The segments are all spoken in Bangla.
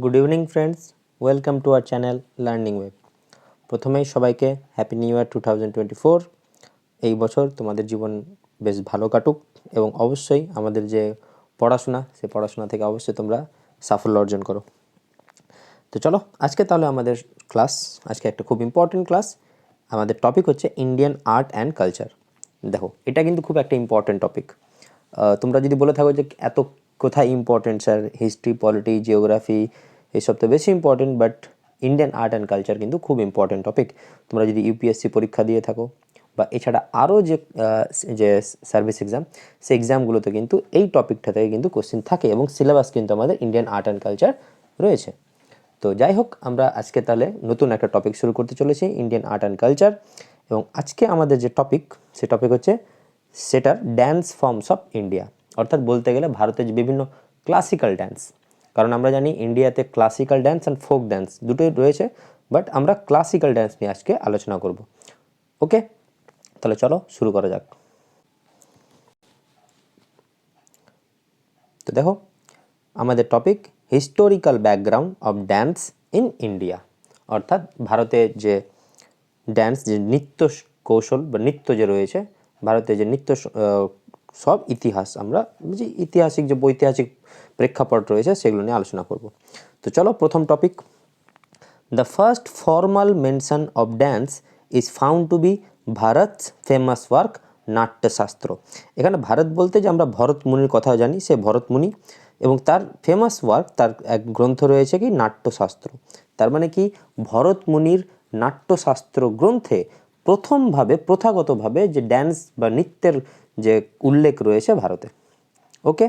Good evening friends, welcome to our channel learning web. প্রথমেই সবাইকে হ্যাপি নিউ ইয়ার 2024। এই বছর তোমাদের জীবন বেশ ভালো কাটুক এবং অবশ্যই আমাদের যে পড়াশোনা, সেই পড়াশোনা থেকে অবশ্যই তোমরা সাফল্য অর্জন করো। তো চলো আজকে তাহলে আমাদের ক্লাস, আজকে একটা খুব ইম্পর্টেন্ট ক্লাস। আমাদের টপিক হচ্ছে ইন্ডিয়ান আর্ট অ্যান্ড কালচার। দেখো, এটা কিন্তু খুব একটা ইম্পর্টেন্ট টপিক। তোমরা যদি বলে থাকো যে এত কোথায় important sir, history, polity, geography এইসব তো বেশি important, but Indian art and culture কিন্তু খুব ইম্পর্টেন্ট টপিক। তোমরা যদি ইউপিএসসি পরীক্ষা দিয়ে থাকো বা এছাড়া আরও যে সার্ভিস এক্সাম, সেই এক্সামগুলোতে কিন্তু এই টপিকটা থেকে কিন্তু কোশ্চেন থাকে এবং সিলেবাস কিন্তু আমাদের ইন্ডিয়ান আর্ট অ্যান্ড কালচার রয়েছে। তো যাই হোক, আমরা আজকে তাহলে নতুন একটা টপিক শুরু করতে চলেছি, ইন্ডিয়ান আর্ট অ্যান্ড কালচার। এবং আজকে আমাদের যে টপিক, সে টপিক হচ্ছে সেটার ড্যান্স ফর্মস অফ ইন্ডিয়া, অর্থাৎ বলতে গেলে ভারতের যে বিভিন্ন ক্লাসিক্যাল ড্যান্স। কারণ আমরা জানি ইন্ডিয়াতে classical dance and folk dance দুটোই রয়েছে, বাট আমরা ক্লাসিক্যাল ড্যান্স নিয়ে আজকে আলোচনা করব। ওকে, তাহলে চলো শুরু করা যাক। তো দেখো, আমাদের topic historical background of dance in India, অর্থাৎ ভারতের যে ড্যান্স, যে নৃত্য কৌশল বা নৃত্য যে রয়েছে, ভারতের যে নৃত্য সব ইতিহাস, আমরা যে ঐতিহাসিক যে ঐতিহাসিক প্রেক্ষাপট রয়েছে সেগুলো নিয়ে আলোচনা করব। তো চলো, প্রথম topic, the first formal mention of dance is found to be Bharata's famous work Natyashastra. এখানে ভারত বলতে যে আমরা ভরত মুনির কথা জানি, সে ভরত মুনি, এবং তার ফেমাস ওয়ার্ক, তার এক গ্রন্থ রয়েছে কি নাট্যশাস্ত্র। তার মানে কি, ভরত মুনির নাট্যশাস্ত্র গ্রন্থে প্রথমভাবে প্রথাগতভাবে যে ড্যান্স বা নৃত্যের যে উল্লেখ রয়েছে ভারতে। ওকে,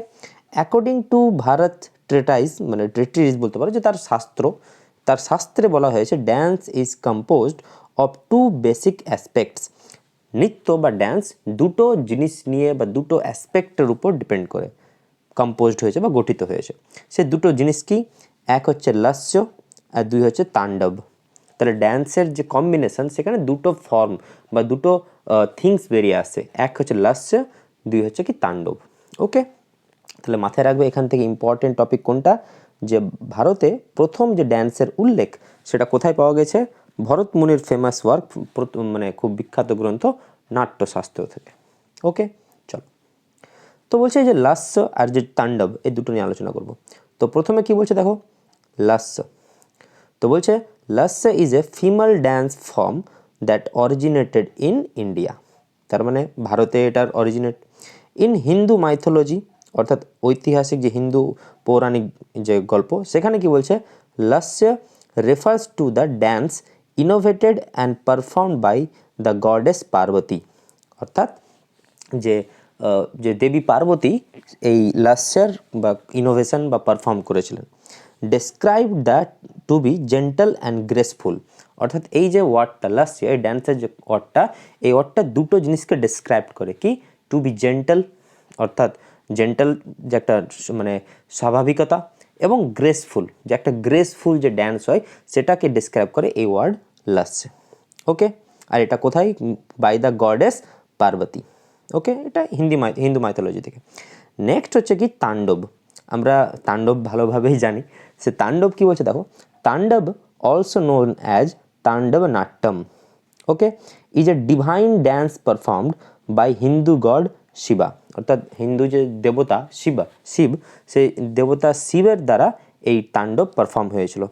অ্যাকর্ডিং টু ভারত ট্রেটাইস, মানে ট্রেটিস বলতে পারো, যে তার শাস্ত্র, তার শাস্ত্রে বলা হয়েছে dance is composed of two basic aspects. নৃত্য বা ড্যান্স দুটো জিনিস নিয়ে বা দুটো অ্যাসপেক্টের উপর ডিপেন্ড করে কম্পোজড হয়েছে বা গঠিত হয়েছে। সে দুটো জিনিস কি, এক হচ্ছে লাস্য আর দুই হচ্ছে তাণ্ডব। তাহলে ড্যান্সের যে কম্বিনেশন, সেখানে দুটো ফর্ম বা দুটো থিংস বেরিয়ে আসে, এক হচ্ছে লাস্য, দুই হচ্ছে কি তাণ্ডব। ওকে, তাহলে মাথায় রাখবে এখান থেকে ইম্পর্টেন্ট টপিক কোনটা, যে ভারতে প্রথম যে ড্যান্সের উল্লেখ সেটা কোথায় পাওয়া গেছে, ভরত মুনির ফেমাস ওয়ার্ক, মানে খুব বিখ্যাত গ্রন্থ নাট্যশাস্ত্র থেকে। ওকে, চলো। তো বলছে যে লাস্য আর যে তাণ্ডব, এই দুটো নিয়ে আলোচনা করব। তো প্রথমে কি বলছে দেখো, লাস্য। তো বলছে lasya is a female dance form that originated in India. তার মানে ভারতে এটার অরিজিনেট। ইন হিন্দু মাইথোলজি, অর্থাৎ ঐতিহাসিক যে হিন্দু পৌরাণিক যে গল্প, সেখানে কি বলছে, lasya refers to the dance innovated and performed by the goddess Parvati. অর্থাৎ যে যে দেবী পার্বতী এই লাস্যের বা ইনোভেশন বা পারফর্ম করেছিলেন। Describe that to be gentle and graceful. অর্থাৎ এই যে ওয়ার্ডটা লাস্য, এই ড্যান্সের যে ওয়ার্ডটা, এই ওয়ার্ডটা দুটো জিনিসকে ডেসক্রাইব করে, কি, টু বি জেন্টাল, অর্থাৎ জেন্টাল যে একটা মানে স্বাভাবিকতা, এবং গ্রেসফুল, যে একটা গ্রেসফুল যে ড্যান্স হয় সেটাকে ডেসক্রাইব করে এই ওয়ার্ড লাস্য। ওকে, আর এটা কোথায়, বাই দ্য গডেস পার্বতী। ওকে, এটা হিন্দু মাইথোলজি থেকে। নেক্সট হচ্ছে কি তাণ্ডব। আমরা তাণ্ডব ভালোভাবেই জানি, সে তাণ্ডব কি বলছে দেখো, তাণ্ডব also known as tandava natyam, okay, is a divine dance performed by Hindu god Shiva. অর্থাৎ হিন্দু যে দেবতা শিব, সেই দেবতা শিবের দ্বারা এই তাণ্ডব পারফর্ম হয়েছিল।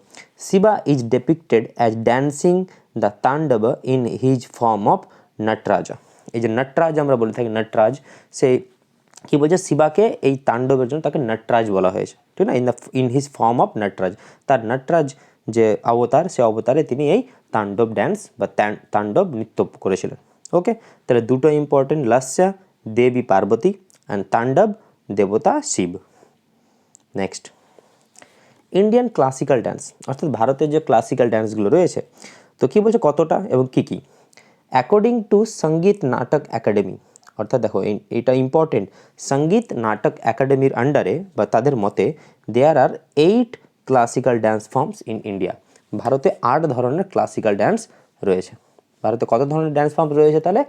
Shiva is depicted as dancing the Tandava in his form of Nataraja. এই যে নটরাজ আমরা বলে থাকি, নটরাজ, সেই কি বলছে, শিবাকে এই তাণ্ডবের জন্য তাকে নটরাজ বলা হয়েছে, ঠিক না, in his form of Nataraja. তার নটরাজ যে অবতার, সে অবতারে তিনি এই তাণ্ডব ড্যান্স বা তাণ্ডব নৃত্য করেছিলেন। ওকে, তাহলে দুটো ইম্পর্টেন্ট, লাস্য দেবী পার্বতী অ্যান্ড তাণ্ডব দেবতা Shiva. Next, Indian classical dance, অর্থাৎ ভারতের যে ক্লাসিক্যাল ড্যান্সগুলো রয়েছে, তো কী বলছে কতটা এবং কী কী। অ্যাকর্ডিং টু সঙ্গীত নাটক একাডেমি, অর্থাৎ দেখো এটা ইম্পর্টেন্ট, সঙ্গীত নাটক একাডেমির আন্ডারে বা তাদের মতে দেয়ার আর 8 classical dance forms in India. ভারতে 8 ধরনের ক্লাসিক্যাল ড্যান্স রয়েছে। ভারতে কত ধরনের ড্যান্স ফর্ম রয়েছে তাহলে,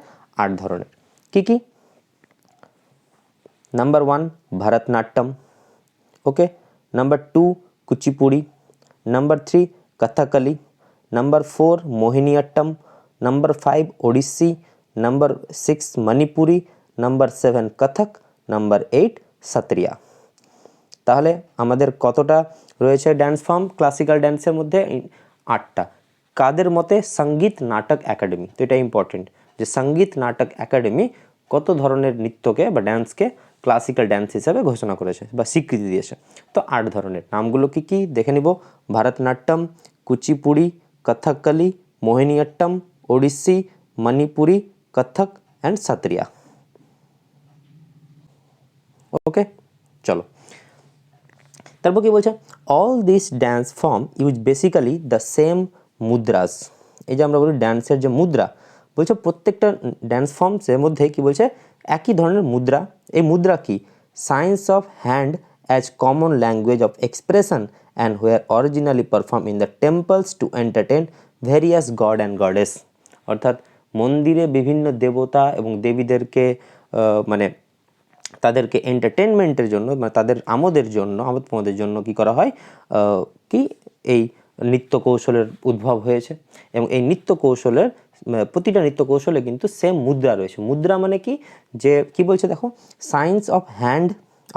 8 ধরনের। কী কী, number 1 Bharatanatyam, okay, number 2 Kuchipudi, number 3 Kathakali, number 4 Mohiniyattam, number 5 Odissi, number 6 Manipuri, number 7 Kathak, number 8 Sattriya. তাহলে আমাদের কতটা রয়েছে ড্যান্স ফর্ম ক্লাসিক্যাল ড্যান্সের মধ্যে? 8টা। কাদের মতে? সঙ্গীত নাটক একাডেমি। তো এটা ইম্পর্টেন্ট যে সঙ্গীত নাটক একাডেমি কত ধরনের নৃত্যকে বা ড্যান্সকে ক্লাসিক্যাল ড্যান্স হিসাবে ঘোষণা করেছে বা স্বীকৃতি দিয়েছে। তো 8 ধরনের। নামগুলো কি কি দেখে নিব। ভারতনাট্যম, কুচিপুড়ি, কথকলি, মোহিনীঅট্টম, ওড়িশি, মণিপুরি, কত্থক অ্যান্ড সত্রিয়া। ওকে, চলো তারপর কি বলছে? All this dance form use basically the same mudras. এই যে আমরা বলি ড্যান্সের যে মুদ্রা, বলছে প্রত্যেকটা ড্যান্স ফর্মসের মধ্যে কি বলছে? একই ধরনের মুদ্রা। এই মুদ্রা কি? Science of hand as common language of expression and where originally perform in the temples to entertain various god and goddess. অর্থাৎ মন্দিরে বিভিন্ন দেবতা এবং দেবীদেরকে মানে তাদেরকে এন্টারটেনমেন্টের জন্য বা তাদের আমোদের জন্য আমোদ প্রমোদের জন্য কি করা হয়? কি এই নৃত্য কৌশলের উদ্ভব হয়েছে। এবং এই নৃত্য কৌশলের প্রতিটা নৃত্য কৌশলে কিন্তু সেম মুদ্রা রয়েছে। মুদ্রা মানে কি? যে কি বলছে দেখো, সায়েন্স অফ হ্যান্ড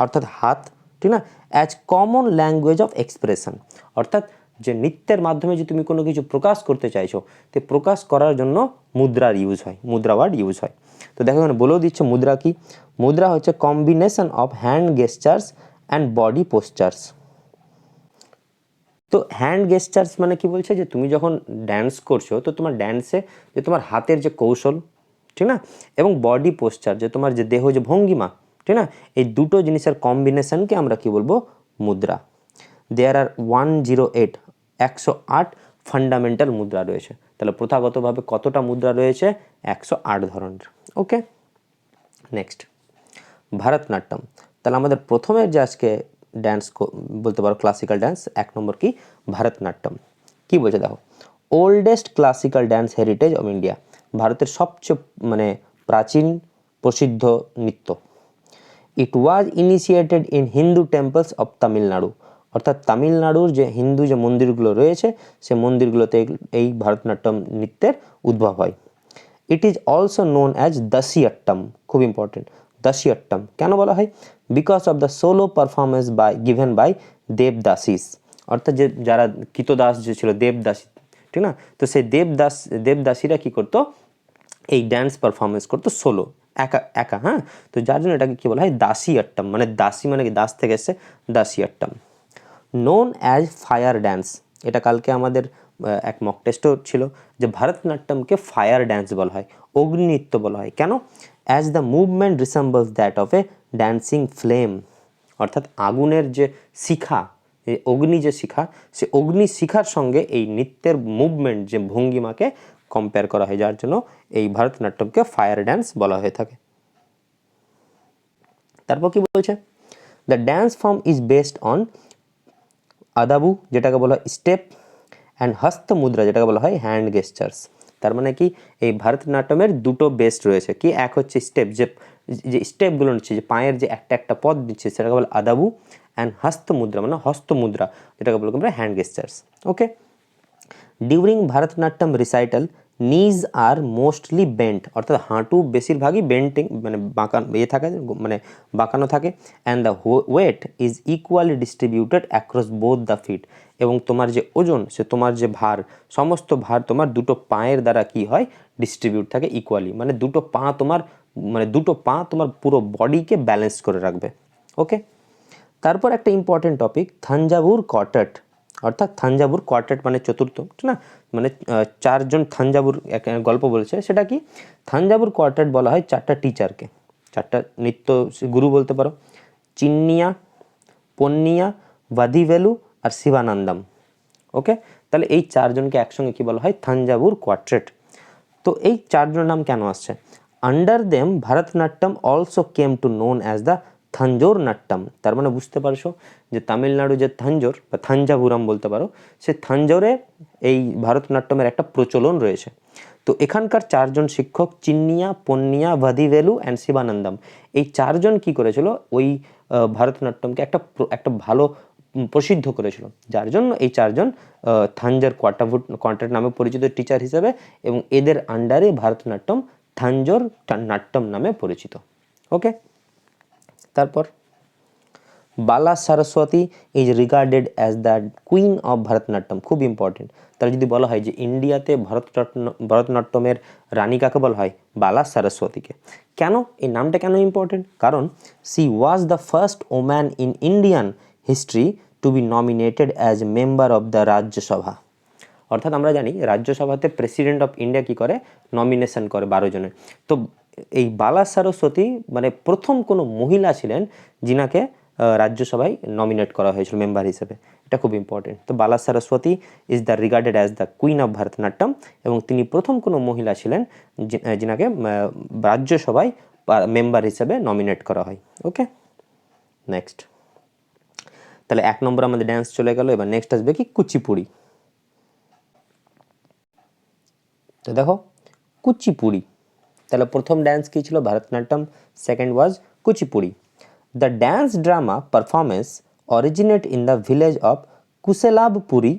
অর্থাৎ হাত, ঠিক না, as common language of expression. অর্থাৎ যে নৃত্যের মাধ্যমে যে তুমি কোনো কিছু প্রকাশ করতে চাইছো, তো প্রকাশ করার জন্য মুদ্রার ইউজ হয়, মুদ্রা ওয়ার্ড ইউজ হয়। তো দেখো এখানে বলেও দিচ্ছে মুদ্রা কি। মুদ্রা হচ্ছে combination of hand গেস্টার্স and body posters. তো হ্যান্ড গেস্টার্স মানে কি বলছে? যে তুমি যখন ড্যান্স করছো তো তোমার ড্যান্সে যে তোমার হাতের যে কৌশল, ঠিক না, এবং বডি পোস্টার যে তোমার যে দেহ যে ভঙ্গিমা, ঠিক না, এই দুটো জিনিসের কম্বিনেশনকে আমরা কি বলবো? মুদ্রা। দেয়ার আর 108 108 ফান্ডামেন্টাল মুদ্রা রয়েছে। তাহলে প্রথাগতভাবে কতটা মুদ্রা রয়েছে? 108 ধরনের। ওকে, নেক্সট ভারতনাট্যম। তাহলে আমাদের প্রথমে যে আজকে ড্যান্স বলতে পারো ক্লাসিক্যাল ড্যান্স, 1 নম্বর কি? ভারতনাট্যম। কি বলছে দেখো, oldest classical dance heritage of India. ভারতের সবচেয়ে মানে প্রাচীন প্রসিদ্ধ নৃত্য। It was initiated in Hindu temples of Tamil Nadu. অর্থাৎ তামিলনাড়ুর যে হিন্দু যে মন্দিরগুলো রয়েছে সে মন্দিরগুলোতে এই ভারতনাট্যম নৃত্যের উদ্ভব হয়। It is also known as Dasiattam. খুব ইম্পর্টেন্ট, দাসিয়াট্টম কেন বলা হয়? Because of the solo performance by given by devadasis. অর্থাৎ যে যারা কৃতদাস যে ছিল দেবদাসী, ঠিক না, তো সেই দেবদাসীরা কি করতো? এই ড্যান্স পারফরমেন্স করতো সোলো, একা একা। হ্যাঁ, তো যার জন্য এটাকে কি বলা হয়? দাসিয়াট্টম। মানে দাসী মানে কি? দাস থেকে এসছে, Dasiattam. Known as fire dance. এটা কালকে আমাদের এক মক টেস্টও ছিল যে ভারতনাট্যমকে ফায়ার ড্যান্স বলা হয়, অগ্নি নৃত্য বলা হয়। কেন? As the movement resembles that of a dancing flame. অর্থাৎ আগুনের যে শিখা, এই অগ্নি যে শিখা, সে অগ্নি শিখার সঙ্গে এই নৃত্যের মুভমেন্ট যে ভঙ্গিমাকে কম্পেয়ার করা হয়, যার জন্য এই ভারতনাট্যমকে ফায়ার ড্যান্স বলা হয়ে থাকে। তারপর কি বলছে? The dance form is based on Adavu, যেটাকে বলা হয় স্টেপ, অ্যান্ড হস্ত মুদ্রা, যেটাকে বলা হয় হ্যান্ড গেস্টার্স। তার মানে কি? এই ভারতনাট্যমের দুটো বেস্ট রয়েছে। কি? এক হচ্ছে স্টেপ, যে যে স্টেপগুলো নিচ্ছে, যে পায়ের যে একটা একটা পদ দিচ্ছে, সেটাকে বলে আদাবু। অ্যান্ড হস্ত মুদ্রা মানে হস্ত মুদ্রা, যেটাকে বলবো আমরা হ্যান্ড গেস্টার্স। ওকে, ডিউরিং ভারতনাট্যম রিসাইটাল নিজ আর মোস্টলি বেন্ট। অর্থাৎ হাঁটু বেশিরভাগই বেন্টিং মানে বাঁকানো থাকে, মানে বাঁকানো থাকে। And the weight is equally distributed across both the feet. এবং তোমার যে ওজন, সে তোমার যে ভার, সমস্ত ভার তোমার দুটো পায়ের দ্বারা কি হয়? ডিস্ট্রিবিউট থাকে ইকুয়ালি। মানে দুটো পা তোমার পুরো বডিকে ব্যালেন্স করে রাখবে। ওকে, তারপর একটা ইম্পর্টেন্ট টপিক থাঞ্জাভুর কোয়ার্টেট। অর্থাৎ থাঞ্জাভুর কোয়ার্টেট মানে চতুর্থ, ঠিক না, মানে 4জন থাঞ্জাভুর গল্প বলছে। সেটা কি? থাঞ্জাভুর কোয়ার্টেট বলা হয় 4টা টিচারকে, 4টা নৃত্য গুরু বলতে পারো। চিন্নিয়া, পন্নিয়া, ভাদিভেলু আর শিবানন্দম। ওকে, তাহলে এই 4জনকে একসঙ্গে কি বলা হয়? থাঞ্জাভুর কোয়ার্টেট। তো এই 4জনের নাম কেন আসছে? Under them Bharatanatyam also came to known as the Tanjore natyam. তার মানে বুঝতে পারছো যে তামিলনাড়ু যে থাঞ্জোর বা থাঞ্জাভুরাম বলতে পারো, সে থাঞ্জোরে এই ভারতনাট্যমের একটা প্রচলন রয়েছে। তো এখানকার 4জন শিক্ষক চিন্নিয়া, পন্নিয়া, ভাদিভেলু অ্যান্ড শিবানন্দম, এই 4জন কি করেছিল? ওই ভারতনাট্যমকে একটা ভালো প্রসিদ্ধ করেছিল, যার জন্য এই চারজন থাঞ্জার কোয়ার্টেট নামে পরিচিত টিচার হিসেবে, এবং এদের আন্ডারে ভারতনাট্যম থাঞ্জোর নাট্যম নামে পরিচিত। ওকে, তারপর বালা Saraswati is regarded as the queen of Bharatanatyam. খুব ইম্পর্টেন্ট। তাহলে যদি বলা হয় যে ইন্ডিয়াতে ভারতনাট্যমের রানী কাকে বলা হয়? বালা সরস্বতীকে। কেন এই নামটা কেন ইম্পর্টেন্ট? কারণ she was the first woman in Indian history to be nominated as member of the Rajya Sabha. অর্থাৎ আমরা জানি রাজ্যসভাতে প্রেসিডেন্ট অফ ইন্ডিয়া কী করে? নমিনেশন করে 12 জনের। তো এই বালা সরস্বতী মানে প্রথম কোনো মহিলা ছিলেন যিনাকে রাজ্যসভায় নমিনেট করা হয়েছিল মেম্বার হিসেবে। এটা খুব ইম্পর্টেন্ট। তো বালা Saraswati is the regarded as the queen of Bharatanatyam, এবং তিনি প্রথম কোনো মহিলা ছিলেন যিনাকে রাজ্যসভায় মেম্বার হিসেবে নমিনেট করা হয়। ওকে, নেক্সট। তাহলে 1 নম্বর আমাদের ড্যান্স চলে গেল। এবার নেক্সট আসবে কি? কুচিপুড়ি। তো দেখো কুচিপুড়ি, তাহলে প্রথম ড্যান্স কী ছিল? Bharatanatyam. Second was Kuchipudi. The dance drama performance originate in the village of Kushelavapuri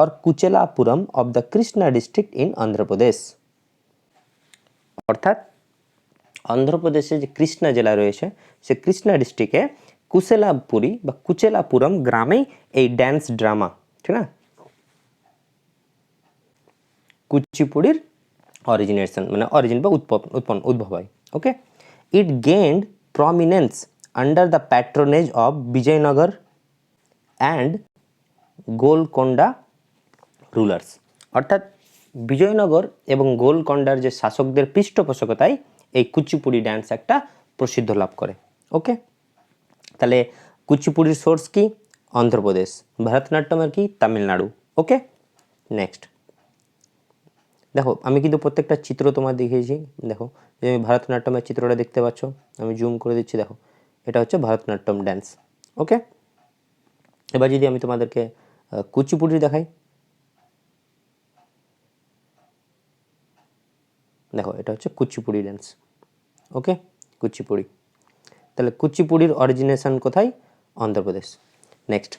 or Kuchelapuram of the Krishna district in Andhra Pradesh. অর্থাৎ অন্ধ্রপ্রদেশে যে কৃষ্ণা জেলা রয়েছে, সে কৃষ্ণা ডিস্ট্রিক্টে কুশেলাপুরি বা কুচেলাপুরম গ্রামেই এই ড্যান্স ড্রামা, ঠিক না, কুচিপুড়ির অরিজিনেশন মানে অরিজিন বা উদ্ভব হয়। Okay, it gained prominence under the patronage of Vijayanagara and Golconda rulers. অর্থাৎ বিজয়নগর এবং গোলকোন্ডার যে শাসকদের পৃষ্ঠপোষকতায় এই কুচিপুড়ি ড্যান্স একটা প্রসিদ্ধ লাভ করে। ওকে, তাহলে কুচিপুড়ির সোর্স কি? অন্ধ্রপ্রদেশ। ভারতনাট্যমের কি? তামিলনাড়ু। ওকে, নেক্সট। দেখো আমি কিন্তু প্রত্যেকটা চিত্র তোমার দেখিয়েছি। দেখো যে আমি ভারতনাট্যমের চিত্রটা দেখতে পাচ্ছ, আমি জুম করে দিচ্ছি। দেখো এটা হচ্ছে ভারতনাট্যম ড্যান্স। ওকে, এবার যদি আমি তোমাদেরকে কুচিপুড়ি দেখাই, দেখো এটা হচ্ছে কুচিপুড়ি ড্যান্স। ওকে, কুচিপুড়ি। তাহলে কুচিপুড়ির অরিজিনেশন কোথায়? Andhra Pradesh. Next,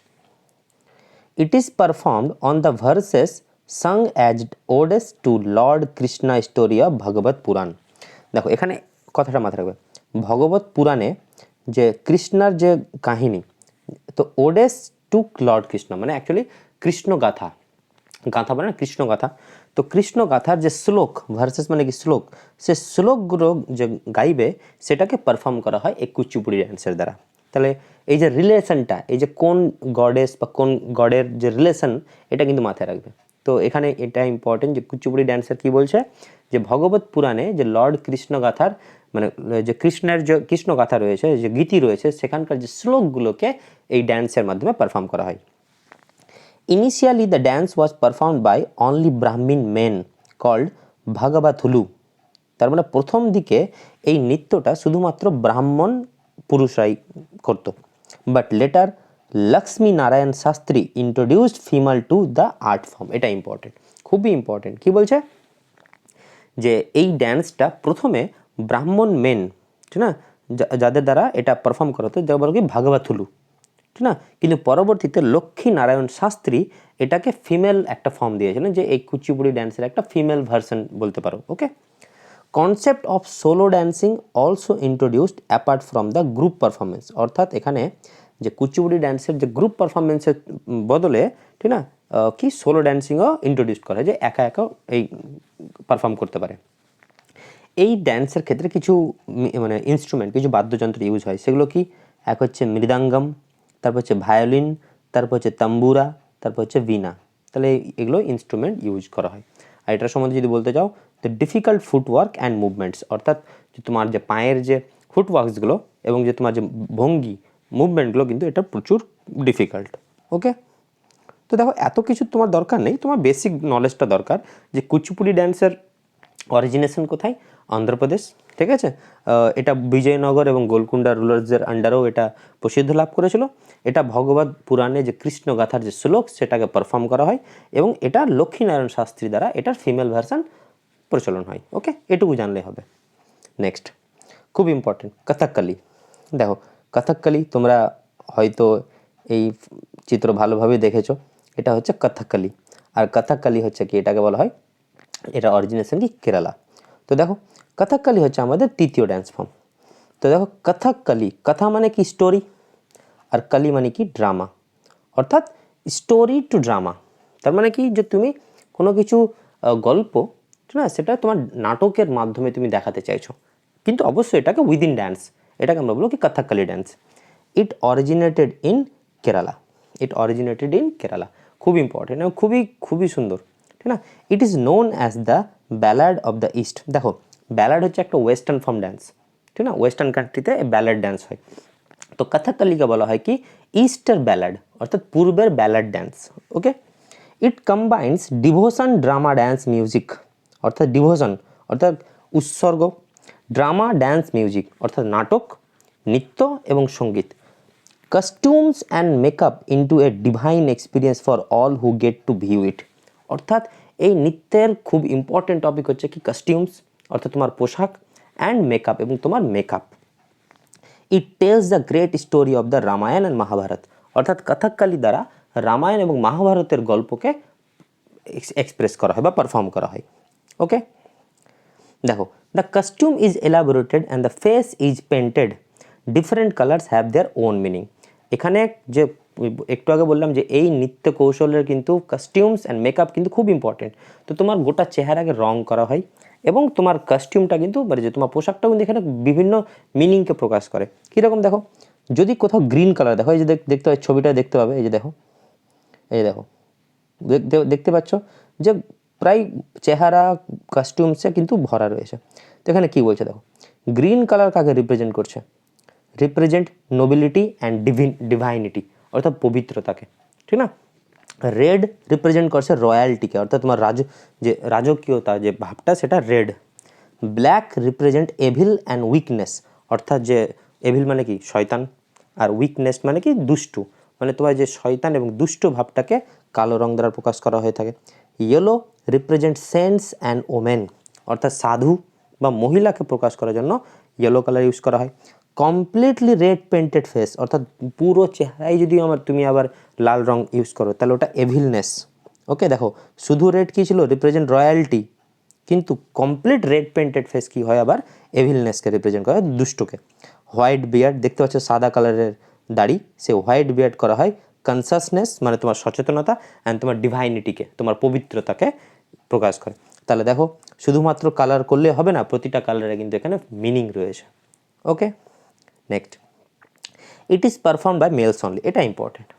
it is performed on the verses sung as odes to lord Krishna story of Bhagavata Purana. দেখো এখানে কথাটা মাথায় রাখবে, ভগবত পুরাণে যে কৃষ্ণার যে কাহিনী, তো ওডেস টু লর্ড কৃষ্ণ মানে অ্যাকচুয়ালি কৃষ্ণ গাথা, গাথা মানে না কৃষ্ণ গাথা। তো কৃষ্ণ গাথার যে শ্লোক, ভার্সেস মানে কি শ্লোক, সে শ্লোকগুলো যে গাইবে সেটাকে পারফর্ম করা হয় এই কুচিপুড়ি ড্যান্সের দ্বারা। তাহলে এই যে রিলেশনটা, এই যে কোন গডেস বা কোন গডের যে রিলেশন, এটা কিন্তু মাথায় রাখবে। তো এখানে এটা ইম্পর্টেন্ট যে কুচিপুড়ি ড্যান্সের কি বলছে, যে ভগবত পুরাণে যে লর্ড কৃষ্ণ গাথার মানে যে কৃষ্ণের যে কৃষ্ণ গাথা রয়েছে, যে গীতি রয়েছে, সেখানকার যে শ্লোকগুলোকে এই ড্যান্সের মাধ্যমে পারফর্ম করা হয়। Initially, the dance was performed by only Brahmin men called Bhagavathulu. তার মানে প্রথম দিকে এই নৃত্যটা শুধুমাত্র ব্রাহ্মণ পুরুষরাই করত। But later Lakshmi Narayan Shastri introduced female to the art form. এটা ইম্পর্টেন্ট, খুবই ইম্পর্টেন্ট। কি বলছে? যে এই ড্যান্সটা প্রথমে ব্রাহ্মণ মেন, ঠিক না, যাদের দ্বারা এটা পারফর্ম করা হতো, যা বলো কি ভাগবথুলু, ঠিক না, কিন্তু পরবর্তীতে লক্ষ্মী নারায়ণ শাস্ত্রী এটাকে ফিমেল একটা ফর্ম দিয়েছিলেন, যে এই কুচিপুড়ি ড্যান্সের একটা ফিমেল ভার্সন বলতে পারো। Okay, concept of solo dancing also introduced apart from the group performance. অর্থাৎ এখানে যে কুচিপুড়ি ড্যান্সের যে গ্রুপ পারফরমেন্সের বদলে, ঠিক না, কি সোলো ড্যান্সিংও ইন্ট্রোডিউস করা হয়, যে একা একা এই পারফর্ম করতে পারে। এই ড্যান্সের ক্ষেত্রে কিছু মানে ইনস্ট্রুমেন্ট, কিছু বাদ্যযন্ত্র ইউজ হয়। সেগুলো কি? এক হচ্ছে মৃদাঙ্গম, তারপর হচ্ছে ভায়োলিন, তারপর হচ্ছে তাম্বুরা, তারপর হচ্ছে বীণা। তাহলে এগুলো ইনস্ট্রুমেন্ট ইউজ করা হয়। আর এটার সম্বন্ধে যদি বলতে চাও, তো ডিফিকাল্ট ফুটওয়ার্ক অ্যান্ড মুভমেন্টস, অর্থাৎ যে তোমার যে পায়ের যে ফুটওয়ার্কসগুলো এবং যে তোমার যে ভঙ্গি মুভমেন্টগুলো, কিন্তু এটা প্রচুর ডিফিকাল্ট। ওকে, তো দেখো এত কিছু তোমার দরকার নেই, তোমার বেসিক নলেজটা দরকার যে কুচিপুড়ি ড্যান্সের অরিজিনেশন কোথায়? অন্ধ্রপ্রদেশ। ঠিক আছে, এটা বিজয়নগর এবং গোলকুন্ডা রুলার্সদের আন্ডারেও এটা প্রসিদ্ধ লাভ করেছিল। এটা ভগবত পুরাণে যে কৃষ্ণ গাথার যে শ্লোক, সেটাকে পারফর্ম করা হয়, এবং এটা লক্ষ্মীনারায়ণ শাস্ত্রী দ্বারা এটার ফিমেল ভার্সন প্রচলন হয়। ওকে, এটুকু জানলে হবে। নেক্সট, খুব ইম্পর্টেন্ট, কথাকলি। দেখো কথাকলি তোমরা হয়তো এই চিত্র ভালোভাবে দেখেছো, এটা হচ্ছে কথাকলি। আর কথাকলি হচ্ছে কি, এটাকে বলা হয়, এটা অরিজিনেশন কি কেরালা। তো দেখো কথাকলি হচ্ছে আমাদের তৃতীয় ড্যান্স ফর্ম। তো দেখো কথাকলি, কথা মানে কি স্টোরি, আর কলি মানে কি ড্রামা, অর্থাৎ স্টোরি টু ড্রামা। তার মানে কি যে তুমি কোনো কিছু গল্প, ঠিক না, সেটা তোমার নাটকের মাধ্যমে তুমি দেখাতে চাইছো, কিন্তু অবশ্যই এটাকে উইদিন ড্যান্স, এটাকে আমরা বলবো কি Kathakali dance. It originated in Kerala, it originated in Kerala, খুব ইম্পর্টেন্ট এবং খুবই খুবই সুন্দর, ঠিক না। It is known as the ballad of the east. দেখো ব্যালাড হচ্ছে একটা ওয়েস্টার্ন ফর্ম ড্যান্স, ঠিক না, ওয়েস্টার্ন কান্ট্রিতে ব্যালাড ড্যান্স হয়। তো কথাকলিকে বলা হয় কি ইস্টার ব্যালাড, অর্থাৎ পূর্বের ballad dance. Okay, it combines devotion drama dance music, অর্থাৎ ডিভোশন অর্থাৎ উৎসর্গ, ড্রামা ড্যান্স মিউজিক অর্থাৎ নাটক, নৃত্য এবং সঙ্গীত, costumes and makeup into a divine experience for all who get to view it. অর্থাৎ এই নৃত্যের খুব ইম্পর্টেন্ট টপিক হচ্ছে কি কাস্টিউমস, অর্থাৎ তোমার পোশাক, অ্যান্ড মেকআপ এবং তোমার makeup. It tells the great story of the Ramayana and Mahabharata, অর্থাৎ কথাকলি দ্বারা রামায়ণ এবং মহাভারতের গল্পকে এক্সপ্রেস করা হয় বা পারফর্ম করা হয়। ওকে, দেখো the costume is elaborated and the face is painted, different colours have their own meaning. এখানে যে একটু আগে বললাম যে এই নৃত্য কৌশলের কিন্তু কাস্টিউমস অ্যান্ড মেকআপ কিন্তু খুব ইম্পর্টেন্ট। তো তোমার গোটা চেহারাকে রং করা হয় এবং তোমার কাস্টিউমটা কিন্তু মানে যে তোমার পোশাকটাও কিন্তু এখানে বিভিন্ন মিনিংকে প্রকাশ করে। কীরকম দেখো, যদি কোথাও গ্রিন কালার দেখো, এই যে দেখতে হয় ছবিটা দেখতে পাবে, এই যে দেখো, এই দেখো দেখতে পাচ্ছ যে প্রায় চেহারা কাস্টিউমসে কিন্তু ভরা রয়েছে। তো এখানে কী বলছে দেখো, গ্রিন কালার কাকে রিপ্রেজেন্ট করছে, রিপ্রেজেন্ট নোবিলিটি অ্যান্ড ডিভাইনিটি অর্থাৎ পবিত্রতাকে, ঠিক না। রেড রিপ্রেজেন্ট করছে রয়্যালটিকে, অর্থাৎ তোমার যে রাজকীয়তা যে ভাবটা সেটা red. Black represent evil and weakness, অর্থাৎ যে এভিল মানে কি শয়তান, আর উইকনেস মানে কি দুষ্টু, মানে তোমার যে শয়তান এবং দুষ্ট ভাবটাকে কালো রং দ্বারা প্রকাশ করা হয়ে থাকে। Yellow represent cents and women, অর্থাৎ সাধু বা মহিলাকে প্রকাশ করার জন্য ইয়েলো কালার ইউজ করা হয়। কমপ্লিটলি রেড পেন্টেড ফেস, অর্থাৎ পুরো চেহারায় যদি তুমি আবার লাল রং ইউজ করো তাহলে ওটা এভিলনেস। ওকে, দেখো শুধু রেড কী ছিল, রিপ্রেজেন্ট রয়্যালটি, কিন্তু কমপ্লিট রেড পেন্টেড ফেস কী হয় আবার এভিলনেসকে রিপ্রেজেন্ট করা হয়, দুষ্টকে। হোয়াইট বিয়ার্ড দেখতে পাচ্ছ সাদা কালারের দাড়ি, সে হোয়াইট বিয়ার্ড করা হয় কনসাসনেস মানে তোমার সচেতনতা, অ্যান্ড তোমার ডিভাইনিটিকে তোমার পবিত্রতাকে প্রকাশ করে। তাহলে দেখো শুধুমাত্র কালার করলে হবে না, প্রতিটা কালারে কিন্তু এখানে মিনিং রয়েছে। Okay, next, it is perform by males only, এটা ইম্পর্টেন্ট,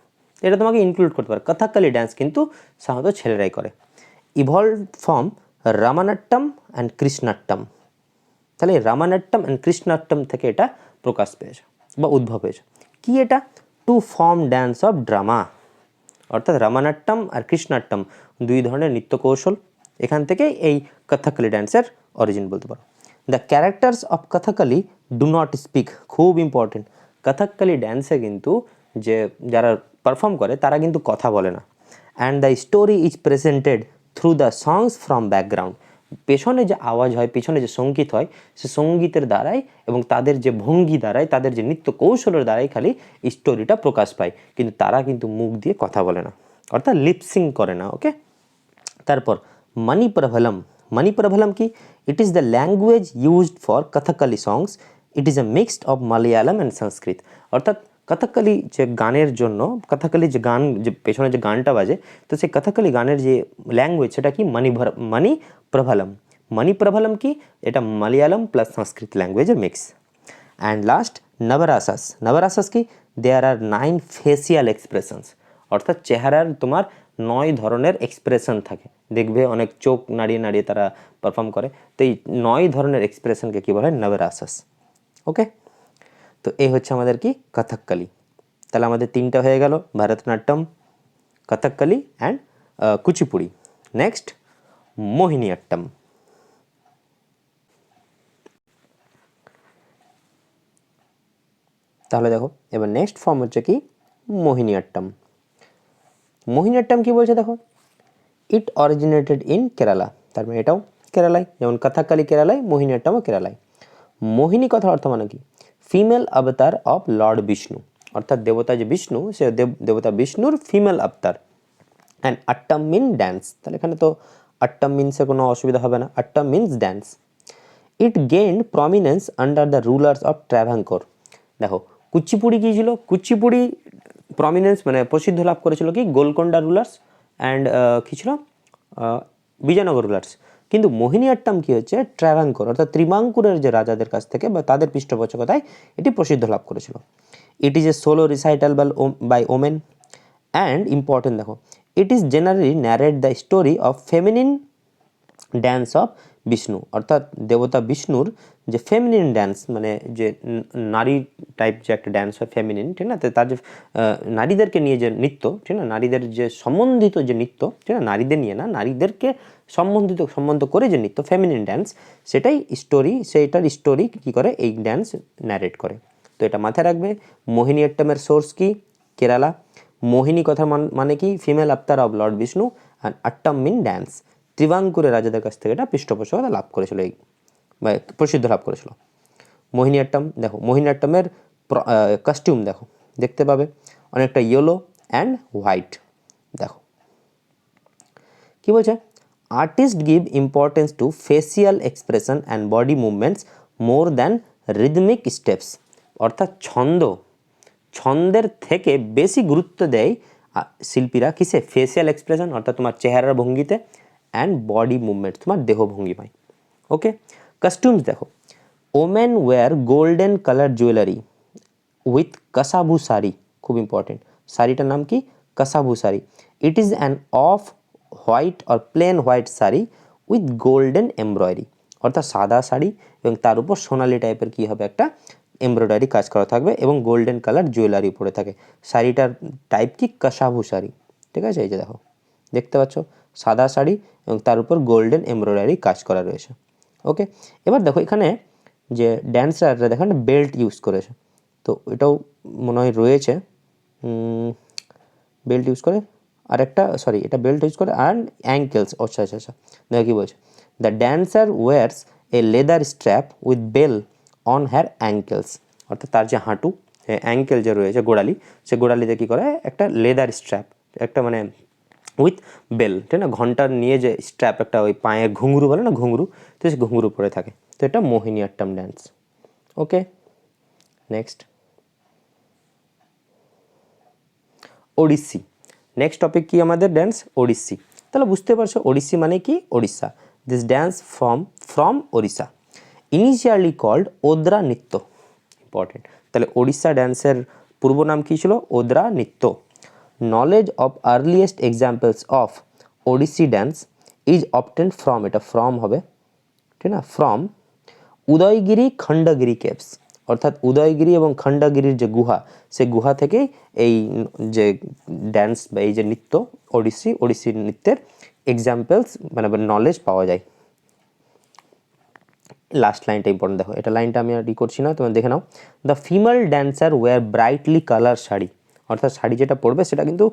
এটা তোমাকে ইনক্লুড করতে পারে। কথাকলি ড্যান্স কিন্তু সাধারণত ছেলেরাই করে। ইভলভ ফর্ম রামানাট্যম অ্যান্ড কৃষ্ণাট্যম, তাহলে রামানাট্যম অ্যান্ড কৃষ্ণাট্যম থেকে এটা প্রকাশ পেয়েছে বা উদ্ভব হয়েছে। কি এটা, to form dance of drama, অর্থাৎ রামানাট্যম আর কৃষ্ণাট্যম দুই ধরনের নৃত্য কৌশল, এখান থেকে এই কথাকলি ড্যান্সের অরিজিন বলতে পারো। The characters of Kathakali do not speak, খুব ইম্পর্টেন্ট, কথাকলি ড্যান্সে কিন্তু যে যারা পারফর্ম করে তারা কিন্তু কথা বলে না। And the story is presented through the songs from background, পেছনে যে আওয়াজ হয়, পেছনে যে সঙ্গীত হয়, সে সঙ্গীতের দ্বারাই এবং তাদের যে ভঙ্গি দ্বারাই, তাদের যে নৃত্য কৌশলের দ্বারাই খালি স্টোরিটা প্রকাশ পায়, কিন্তু তারা কিন্তু মুখ দিয়ে কথা বলে না, অর্থাৎ লিপসিং করে না। ওকে, তারপর মণিপ্রভলম, মণিপ্রভলম কি, it is the language used for Kathakali songs, it is a mixed of Malayalam and Sanskrit, অর্থাৎ কথাকলি যে গানের জন্য, কথাকলি যে গান যে পেছনে যে গানটা বাজে, তো সেই কথাকলি গানের যে ল্যাঙ্গুয়েজ সেটা কি মণিপ্রভলম। মণিপ্রভলম কি, এটা মালয়ালম প্লাস সংস্কৃত ল্যাঙ্গুয়েজের mix. And last navarasas, navarasas কি, দেয়ার আর 9 ফেসিয়াল এক্সপ্রেশনস, অর্থাৎ চেহারার তোমার 9 ধরনের এক্সপ্রেশন থাকে, দেখবে অনেক চোখ নাড়িয়ে নাড়িয়ে তারা পারফর্ম করে, তো এই 9 ধরনের এক্সপ্রেশনকে কী বলা হয়, নবরাসাস। ওকে, তো এই হচ্ছে আমাদের কি কথাকলি। তাহলে আমাদের 3টা হয়ে গেল, ভারতনাট্যম, কথাকলি অ্যান্ড কুচিপুড়ি। নেক্সট মোহিনীঅট্টম। তাহলে দেখো এবার নেক্সট ফর্ম হচ্ছে কি মোহিনীঅট্টম। মোহিনীঅট্টম কি বলছে দেখো, ইট অরিজিনেটেড ইন কেরালা, তার মানে এটাও কেরালায়, যেমন কথাকলি কেরালায়, মোহিনীঅট্টমও কেরালায়। মোহিনী কথার অর্থ মানে কি, ফিমেল অবতার অফ লর্ড বিষ্ণু, অর্থাৎ দেবতা যে বিষ্ণু সে দেবতা বিষ্ণুর ফিমেল অবতার। অ্যান্ড আট্টাম মিন ড্যান্স, তাহলে এখানে তো আট্টাম মিন্সে কোনো অসুবিধা হবে না, attam means dance. It gained prominence under the rulers of Travancore. দেখো কুচিপুড়ি কী ছিল, কুচিপুড়ি প্রমিনেন্স মানে প্রসিদ্ধ লাভ করেছিল কি গোলকোন্ডা রুলার্স অ্যান্ড কী ছিল বিজয়নগর রুলার্স। কিন্তু মোহিনীআট্টাম কী হচ্ছে ট্রাভাঙ্কোর অর্থাৎ ত্রিবাঙ্কুরের যে রাজাদের কাছ থেকে বা তাদের পৃষ্ঠপোষকতায় এটি প্রসিদ্ধ লাভ করেছিল। It is a solo recital by women and important দেখো it is generally narrate the story of feminine dance of Vishnu, অর্থাৎ দেবতা বিষ্ণুর যে ফেমিনিন ড্যান্স মানে যে নারী টাইপ যে একটা ড্যান্স হয় ফেমিনিন, ঠিক না, তার যে নারীদেরকে নিয়ে যে নৃত্য, ঠিক না, নারীদের যে সম্বন্ধিত যে নৃত্য, ঠিক না, নারীদের নিয়ে না নারীদেরকে সম্বন্ধ করে যে নৃত্য ফেমিনিন ড্যান্স, সেইটার স্টোরি কী করে এই ড্যান্স ন্যারেট করে। তো এটা মাথায় রাখবে। মোহিনীঅট্টমের সোর্স কি কেরালা, মোহিনী কথা মানে কি female avatar of lord Vishnu, and attam mean dance ত্রিবাঙ্কুরের রাজাদের কাছ থেকে এটা পৃষ্ঠপোষকতা লাভ করেছিল, এই প্রসিদ্ধ লাভ করেছিল। মোহিনীঅট্টম দেখো মোহিনীঅট্টমের কস্টিউম দেখো দেখতে পাবে অনেকটা ইয়েলো অ্যান্ড হোয়াইট। দেখো কি বলছে, artist give importance two facial expression and body movements more than rhythmic steps, অর্থাৎ ছন্দের থেকে বেশি গুরুত্ব দেয় শিল্পীরা কিসে ফেসিয়াল এক্সপ্রেশন অর্থাৎ তোমার চেহারার ভঙ্গিতে অ্যান্ড বডি মুভমেন্ট তোমার দেহ ভঙ্গিমায়। ওকে, কাস্টিউমস দেখো women wear golden colour jewellery with kasavu sari, খুব ইম্পর্টেন্ট, শাড়িটার নাম কি kasavu sari. It is an off white or plain white sari with golden embroidery, অর্থাৎ সাদা শাড়ি এবং তার উপর সোনালি টাইপের কী হবে একটা এমব্রয়ডারি কাজ করা থাকবে এবং গোল্ডেন কালার জুয়েলারি পরে থাকে। শাড়িটার টাইপ কি কাসাবু শাড়ি, ঠিক আছে, এই যে দেখো দেখতে পাচ্ছ সাদা শাড়ি এবং তার উপর গোল্ডেন এমব্রয়ডারি কাজ করা রয়েছে। ওকে, এবার দেখো এখানে যে ড্যান্সাররা দেখো একটা বেল্ট ইউজ করেছে, তো এটাও মনে হয় রয়েছে বেল্ট ইউজ করে আর একটা সরি এটা বেল্ট ইউজ করে আর অ্যাঙ্কেলস, আচ্ছা আচ্ছা আচ্ছা দেখো কী বলছে, the dancer wears a leather strap with bell on her ankles, অর্থাৎ তার যে হাঁটু অ্যাঙ্কেল যে রয়েছে গোড়ালি, সে গোড়ালিতে কী করে একটা লেদার স্ট্র্যাপ একটা মানে উইথ বেল, ঠিক না, ঘন্টার নিয়ে যে স্ট্র্যাপ একটা ওই পায়ে ঘুঙরু বলে না ঘুঙরু, তো সে ঘুঙরু পরে থাকে, তো এটা মোহিনীঅট্টম ড্যান্স। ওকে, নেক্সট ওড়িশি। নেক্সট টপিক কি আমাদের ড্যান্স ওড়িশি। তাহলে বুঝতে পারছো ওড়িশি মানে কি Odisha, this dance from Odisha initially called Odra nritya, important. তাহলে ওড়িশা ড্যান্সের পূর্ব নাম কী ছিল ওদ্রা নৃত্য। Knowledge of earliest examples of Odissi dance is obtain from, এটা ফ্রম হবে, ঠিক না, ফ্রম উদয়গিরি খণ্ডগিরি কেভস, অর্থাৎ উদয়গিরি এবং খণ্ডগিরির যে গুহা, সে গুহা থেকে এই যে ড্যান্স বা এই যে নৃত্য ওড়িশি নৃত্যের এক্সাম্পলস মানে নলেজ পাওয়া যায়। লাস্ট লাইনটা ইম্পর্টেন্ট দেখো, এটা লাইনটা আমি আর করছি না, তোমরা দেখে নাও। The female dancer wear brightly colour sari, অর্থাৎ শাড়ি যেটা পরবে সেটা কিন্তু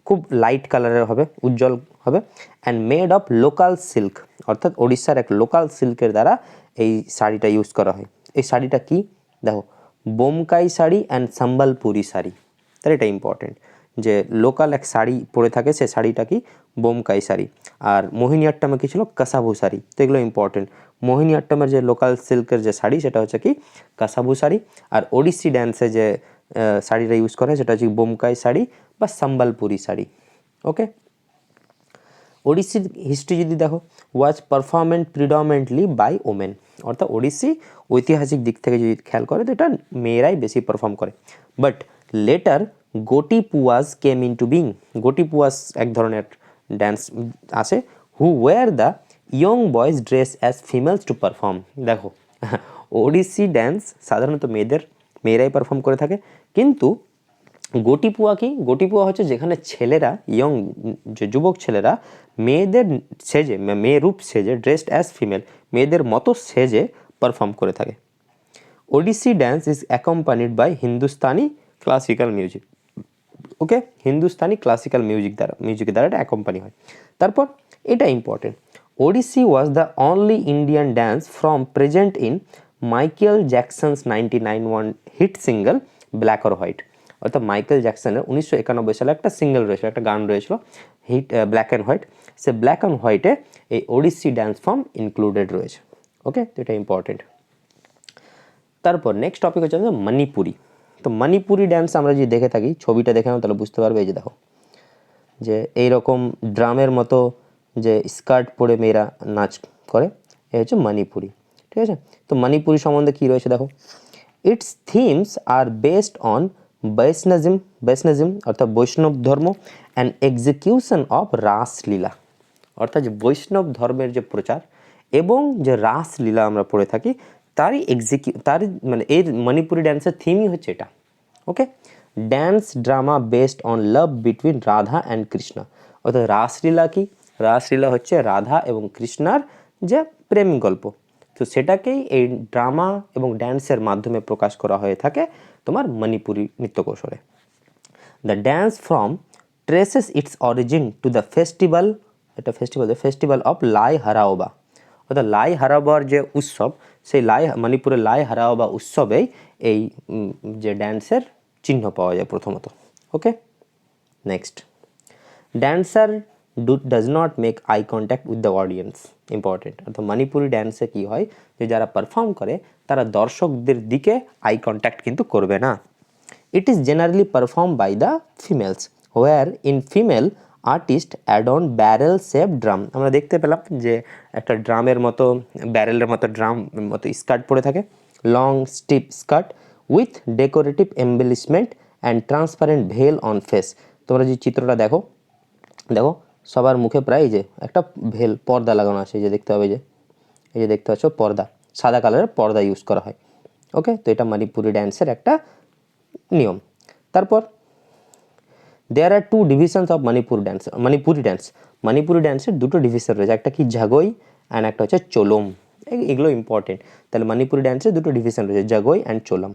খুব লাইট কালারের হবে, উজ্জ্বল হবে, and made of local silk, অর্থাৎ ওড়িশার এক লোকাল সিল্কের দ্বারা এই শাড়িটা ইউজ করা হয়। এই শাড়িটা কি দেখো বোমকাই শাড়ি অ্যান্ড সম্বলপুরি শাড়ি, তাহলে এটা ইম্পর্টেন্ট যে লোকাল এক শাড়ি পরে থাকে, সে শাড়িটা কি বোমকাই শাড়ি। আর মোহিনীঅট্টমে কী ছিল কাসাবু শাড়ি, তো এগুলো ইম্পর্টেন্ট। মোহিনীঅট্টমের যে লোকাল সিল্কের যে শাড়ি সেটা হচ্ছে কি কাসাবু শাড়ি, আর ওড়িশি ড্যান্সে যে শাড়িটা ইউজ করা হয় সেটা হচ্ছে বোমকাই শাড়ি বা সম্বলপুরি শাড়ি। ওকে, ওড়িশি হিস্ট্রি যদি দেখো ওয়াজ পারফরমেন্ট প্রিডমিনেন্টলি বাই ওমেন, অর্থাৎ ওড়িশি ঐতিহাসিক দিক থেকে যদি খেয়াল করে তো এটা মেয়েরাই বেশি পারফর্ম করে। But later Gotipuas came in to being, Gotipuas এক ধরনের ড্যান্স আসে, who wear the young boys dress as females to perform. দেখো ওড়িশি ড্যান্স সাধারণত মেয়েরাই পারফর্ম করে থাকে, কিন্তু গোটিপুয়া কি গোটিপুয়া হচ্ছে যেখানে ছেলেরা ইয়ং যে যুবক ছেলেরা মেয়েদের সেজে মেয়ে রূপ সেজে ড্রেসড অ্যাজ ফিমেল মেয়েদের মতো সেজে পারফর্ম করে থাকে। Odissi dance is accompanied by Hindustani classical music. Okay, Hindustani classical মিউজিকের দ্বারা এটা অ্যাকম্পানি হয়। তারপর এটা important, Odissi was the only Indian dance from present in Michael Jackson's 1991 hit single black or white, অর্থাৎ মাইকেল জ্যাকসনের 1991 সালে একটা সিঙ্গেল রয়েছিল, একটা গান রয়েছিল হিট ব্ল্যাক অ্যান্ড হোয়াইট, সে ব্ল্যাক অ্যান্ড হোয়াইটে এই ওডিসি ড্যান্স ফর্ম ইনক্লুডেড রয়েছে। ওকে, তো এটা ইম্পর্টেন্ট। তারপর নেক্সট টপিক হচ্ছে মণিপুরি। তো মণিপুরি ড্যান্স আমরা যদি দেখে থাকি, ছবিটা দেখে নাও তাহলে বুঝতে পারবে। এই যে দেখো, যে এইরকম ড্রামের মতো যে স্কার্ট পরে মেয়েরা নাচ করে, এই হচ্ছে মণিপুরি। ঠিক আছে, তো মণিপুরি সম্বন্ধে কী রয়েছে দেখো, its themes are based on Vaishnavism অর্থাৎ বৈষ্ণব ধর্ম অ্যান্ড এক্সিকিউশন অফ রাসলীলা, অর্থাৎ যে বৈষ্ণব ধর্মের যে প্রচার এবং যে রাসলীলা আমরা পড়ে থাকি তারই মানে এর মণিপুরি ড্যান্সের থিমই হচ্ছে এটা। Okay, dance drama based on love between Radha and Krishna, অর্থাৎ রাসলীলা কি, রাসলীলা হচ্ছে রাধা এবং কৃষ্ণার যে প্রেম গল্প, তো সেটাকেই এই ড্রামা এবং ড্যান্সের মাধ্যমে প্রকাশ করা হয়ে থাকে তোমার মণিপুরি নৃত্য কৌশলে। The dance from traces it's origin to the festival, এটা ফেস্টিভ্যাল অফ লাই হারাওবা, অর্থাৎ লাই হারাওবার যে উৎসব, সেই মণিপুরের লাই হারাওবা উৎসবেই এই যে ড্যান্সের চিহ্ন পাওয়া যায় প্রথমত। Okay, next, dancer does not make eye contact with the audience, important. অর্থাৎ মণিপুরি ড্যান্সে কী হয়, যে যারা পারফর্ম করে তারা দর্শকদের দিকে আই কন্ট্যাক্ট কিন্তু করবে না। It is generally perform by the females where in female artist add on barrel shape drum, আমরা দেখতে পেলাম যে একটা ড্রামের মতো ব্যারেলের মতো ড্রাম মতো স্কার্ট পরে থাকে, long steep skirt with decorative embellishment and transparent veil on face. তোমরা যে চিত্রটা দেখো সবার মুখে প্রায় যে একটা ভেল পর্দা লাগানো আছে, এই যে দেখতে হবে, এই যে দেখতে পাচ্ছ পর্দা, সাদা কালারের পর্দা ইউজ করা হয়। ওকে, তো এটা মণিপুরি ড্যান্সের একটা নিয়ম। তারপর দেয়ার আর টু ডিভিশনস অফ মণিপুরি ড্যান্সের দুটো ডিভিশন রয়েছে, একটা কি জাগোই অ্যান্ড একটা হচ্ছে চোলম। এগুলো ইম্পর্টেন্ট। তাহলে মণিপুরি ড্যান্সের দুটো ডিভিশন রয়েছে, জাগোই অ্যান্ড চোলম।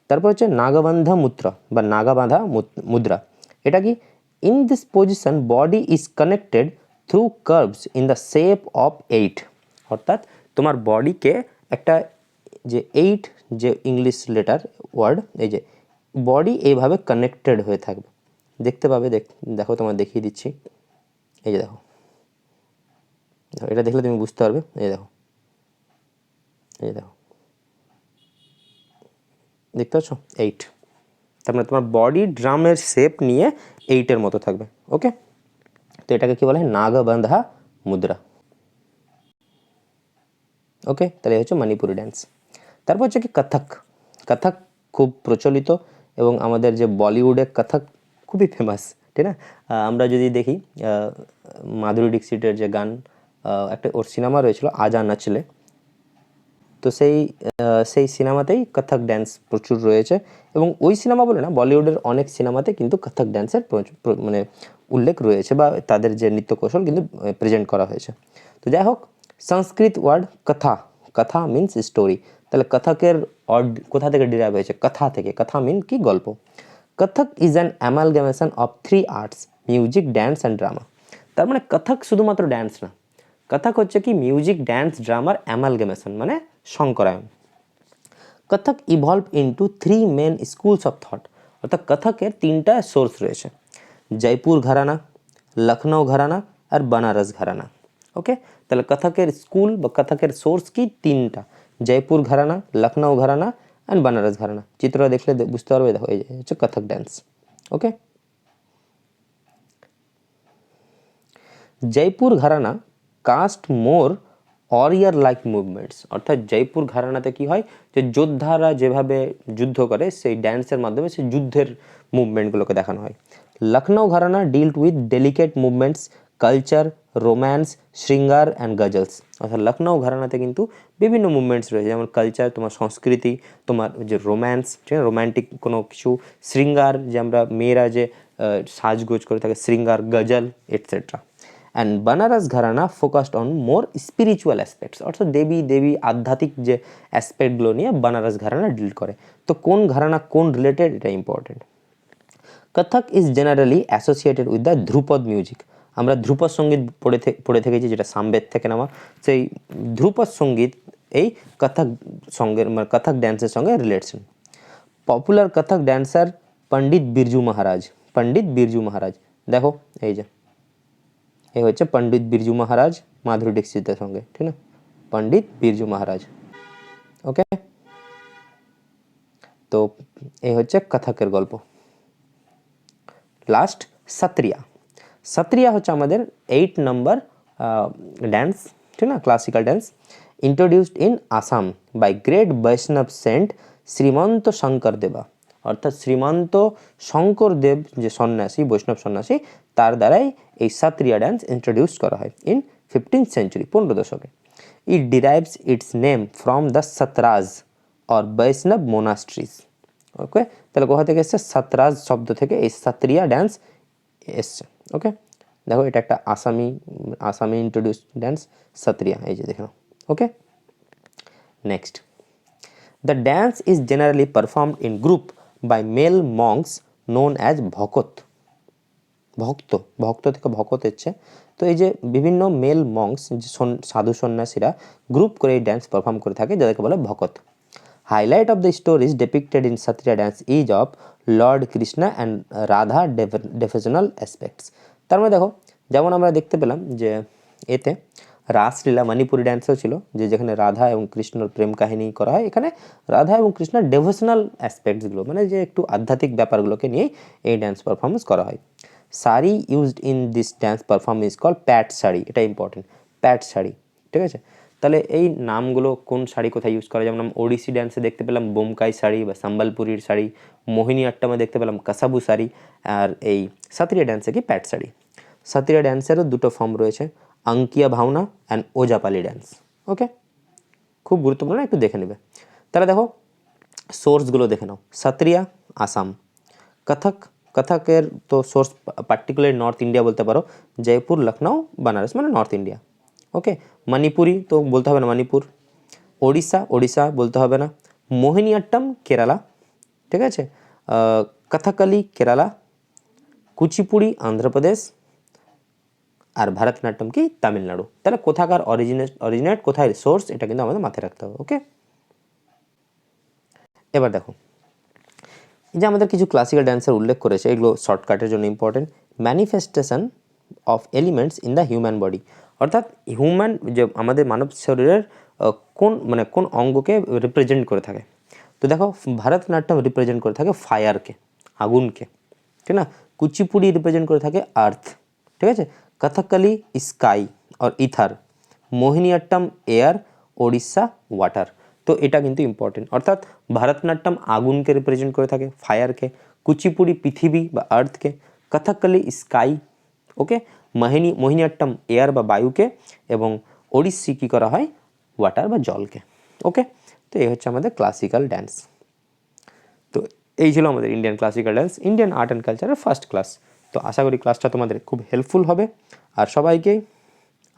তারপর হচ্ছে নাগাবান্ধা মুদ্রা বা নাগাবাঁধা মুদ্রা। এটা কি, in this position body is connected through curves in the shape of 8, অর্থাৎ তোমার বডিকে একটা যে 8 যে ইংলিশ লেটার ওয়ার্ড, এই যে বডি এইভাবে কানেক্টেড হয়ে থাকবে, দেখতে পাবে। দেখো তোমার দেখিয়ে দিচ্ছি, এই যে দেখো, এটা দেখলে তুমি বুঝতে পারবে। এই দেখো, দেখতে পাচ্ছ 8, তার মানে তোমার বডি ড্রামের শেপ নিয়ে 8-এর মতো থাকবে। ওকে, তো এটাকে কি বলা হয়, নাগাবান্ধা মুদ্রা। ওকে, তাহলে হচ্ছে মণিপুরি ড্যান্স। তারপর হচ্ছে কি কথক খুব প্রচলিত, এবং আমাদের যে বলিউডে কথক খুবই ফেমাস, ঠিক না। আমরা যদি দেখি মাধুরী দীক্ষিতের যে গান, একটা ওর সিনেমা রয়েছিল আজা নাচলে, তো সেই সিনেমাতেই কথক ড্যান্স প্রচুর রয়েছে, এবং ওই সিনেমা বলে না, বলিউডের অনেক সিনেমাতে কিন্তু কথক ড্যান্সের মানে উল্লেখ রয়েছে, বা তাদের যে নৃত্য কৌশল কিন্তু প্রেজেন্ট করা হয়েছে। তো যাই হোক, সংস্কৃত ওয়ার্ড কথা মিন্স স্টোরি, তাহলে কথকের কোথা থেকে ডিরাইভ হয়েছে, কথা থেকে। কথা মিন কি, গল্প। Kathak is an amalgamation of 3 arts, music, dance and drama. তার মানে কথক শুধুমাত্র ড্যান্স না, কথক হচ্ছে কি মিউজিক, ড্যান্স, ড্রামার অ্যামালগামেশন, মানে সংকরায়ন। Kathak evolve into 3 main schools of thought, অর্থাৎ কথকের 3টা সোর্স রয়েছে, জয়পুর ঘরানা, লখনৌ ঘরানা আর বানারস ঘরানা। ওকে, তাহলে কথকের স্কুল বা কথকের সোর্স কি, 3টা, জয়পুর ঘরানা, লখনৌ ঘরানা অ্যান্ড বানারস ঘরানা। চিত্রটা দেখলে বুঝতে পারবে, দেখো এই হচ্ছে কথক ড্যান্স। ওকে, জয়পুর ঘরানা কাস্ট মোর ওয়ারিয়ার লাইক মুভমেন্টস, অর্থাৎ জয়পুর ঘরানাতে কি হয়, যে যোদ্ধারা যেভাবে যুদ্ধ করে সেই ড্যান্সের মাধ্যমে সেই যুদ্ধের মুভমেন্টগুলোকে দেখানো হয়। Lucknow gharana dealt with delicate movements, culture, romance, shringar and ghazals, অর্থাৎ লখনৌ ঘরানাতে কিন্তু বিভিন্ন মুভমেন্টস রয়েছে, যেমন কালচার, তোমার সংস্কৃতি, তোমার যে রোম্যান্স, ঠিক আছে, রোম্যান্টিক কোনো কিছু, শৃঙ্গার, যে আমরা মেয়েরা যে সাজগোজ করে থাকে, শৃঙ্গার, গজল etcetera. And Banaras gharana focused on more spiritual aspects, অর্থাৎ দেবী আধ্যাত্মিক যে অ্যাসপেক্টগুলো নিয়ে বানারস ঘরানা ডিল করে। তো কোন ঘরানা কোন রিলেটেড, এটা important. Kathak is generally associated with the Dhrupad music, আমরা ধ্রুপদ সঙ্গীত পড়ে থেকেছি, যেটা সামবেদ থেকে নেওয়া, সেই ধ্রুপদ সঙ্গীত এই কথক ড্যান্সের সঙ্গে রিলেটেড। পপুলার কথক ড্যান্সার পণ্ডিত বিরজু মহারাজ, পণ্ডিত বিরজু মহারাজ, দেখো এই যে এই হচ্ছে পণ্ডিত বিরজু মহারাজ মাধুরী দীক্ষিতের সঙ্গে, ঠিক না, পণ্ডিত বিরজু মহারাজ। ওকে, তো এই হচ্ছে কথকের গল্প। লাস্ট সত্রিয়া। সত্রিয়া হচ্ছে আমাদের 8 নম্বর ড্যান্স, ঠিক না, classical dance, introduced in Assam by great Vaishnava saint Srimanta Sankar Deva, অর্থাৎ শ্রীমন্ত শঙ্করদেব যে সন্ন্যাসী, বৈষ্ণব সন্ন্যাসী, তার দ্বারাই এই সত্রিয়া ড্যান্স ইন্ট্রোডিউস করা হয় ইন 15th century, 15 দশকে। It derives its name from the Sattras or Vaishnava monasteries. ওকে, তাহলে কোথা থেকে এসছে? সতরাজ শব্দ থেকে এই সত্রিয়া ড্যান্স এসছে। ওকে, দেখো এটা একটা আসামি ইন্ট্রোডিউস ড্যান্স সত্রিয়া, এই যে দেখে নাও। Okay, next, the dance is generally performed in group by male monks known as bhakats. ভক্ত, ভক্ত থেকে ভকত হচ্ছে, তো এই যে বিভিন্ন মেল মঙ্কস, সাধু সন্ন্যাসীরা গ্রুপ করে এই ড্যান্স পারফর্ম করে থাকে, যাদেরকে বলে ভকত। Highlight of the stories depicted in Satriya dance is of Lord Krishna and Radha devotional aspects. তার মানে দেখো, যেমন আমরা দেখতে পেলাম যে এতে রাসলীলা মণিপুরি ড্যান্সও ছিল, যে যেখানে রাধা এবং কৃষ্ণর প্রেম কাহিনী করা হয়, এখানে রাধা এবং কৃষ্ণের ডেভোশনাল অ্যাসপেক্টসগুলো, মানে যে একটু আধ্যাত্মিক ব্যাপারগুলোকে নিয়েই এই ড্যান্স পারফরমেন্স করা হয়। Sari used in this dance performance is call pat sari, এটা ইম্পর্টেন্ট, প্যাট শাড়ি, ঠিক আছে। তাহলে এই নামগুলো কোন শাড়ি কোথায় ইউজ করা, যেমন আমরা ওড়িশি ড্যান্সে দেখতে পেলাম বোমকাই শাড়ি বা সম্বলপুরীর শাড়ি, মোহিনী আট্টামে দেখতে পেলাম কাসাবু শাড়ি, আর এই সত্রিয়া ড্যান্সে কি প্যাট শাড়ি। সত্রিয়া ড্যান্সেরও দুটো ফর্ম রয়েছে, অঙ্কিয়া ভাওনা অ্যান্ড ওজাপালি ড্যান্স। ওকে, খুব গুরুত্বপূর্ণ, একটু দেখে নেবে। তাহলে দেখো সোর্সগুলো দেখে নাও। সত্রিয়া আসাম, কথক, কথকের তো সোর্স পার্টিকুলার নর্থ ইন্ডিয়া বলতে পারো, জয়পুর, লখনউ, বানারস, মানে নর্থ ইন্ডিয়া। ওকে, মণিপুরি তো বলতে হবে না, মণিপুর। ওড়িশা, ওড়িশা বলতে হবে না। মোহিনীঅট্টম কেরালা, ঠিক আছে। কথকলি কেরালা, কুচিপুড়ি অন্ধ্রপ্রদেশ, আর ভারতনাট্যম কি তামিলনাড়ু। তাহলে কোথাকার অরিজিনেট কোথায় সোর্স, এটা কিন্তু আমাদের মাথায় রাখতে হবে। ওকে, এবার দেখো এই যে আমাদের কিছু ক্লাসিক্যাল ড্যান্সের উল্লেখ করেছে, এগুলো শর্টকাটের জন্য important. Manifestation of elements in the human body, অর্থাৎ হিউম্যান যে আমাদের মানব শরীরের কোন অঙ্গকে রিপ্রেজেন্ট করে থাকে। তো দেখো ভারতনাট্যম রিপ্রেজেন্ট করে থাকে ফায়ারকে, আগুনকে, ঠিক না। কুচিপুড়ি রিপ্রেজেন্ট করে থাকে আর্থ, ঠিক আছে। কথকলি স্কাই আর ether, Mohiniyattam air, Odisha water. তো এটা কিন্তু ইম্পর্টেন্ট, অর্থাৎ ভারতনাট্যম আগুনকে রিপ্রেজেন্ট করে থাকে, ফায়ারকে, কুচিপুড়ি পৃথিবী বা আর্থকে, কথকলি স্কাই, ওকে, মোহিনীঅট্টম এয়ার বা বায়ুকে, এবং ওড়িশি কী করা হয়, ওয়াটার বা জলকে। ওকে, তো এই হচ্ছে আমাদের ক্লাসিক্যাল ড্যান্স। তো এই ছিল আমাদের Indian classical dance, Indian art and কালচারের ফার্স্ট ক্লাস। তো আশা করি ক্লাসটা তোমাদের খুব হেল্পফুল হবে, আর সবাইকেই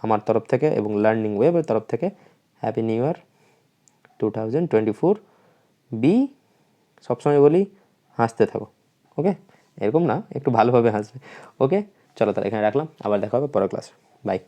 আমার তরফ থেকে এবং লার্নিং ওয়েবের তরফ থেকে হ্যাপি নিউ ইয়ার 2024। সবসময় বলি হাসতে থাকো, ওকে, এরকম না, একটু ভালোভাবে হাসবে। ওকে, চলো তাহলে এখানে রাখলাম, আবার দেখা হবে পরের ক্লাসে, বাই।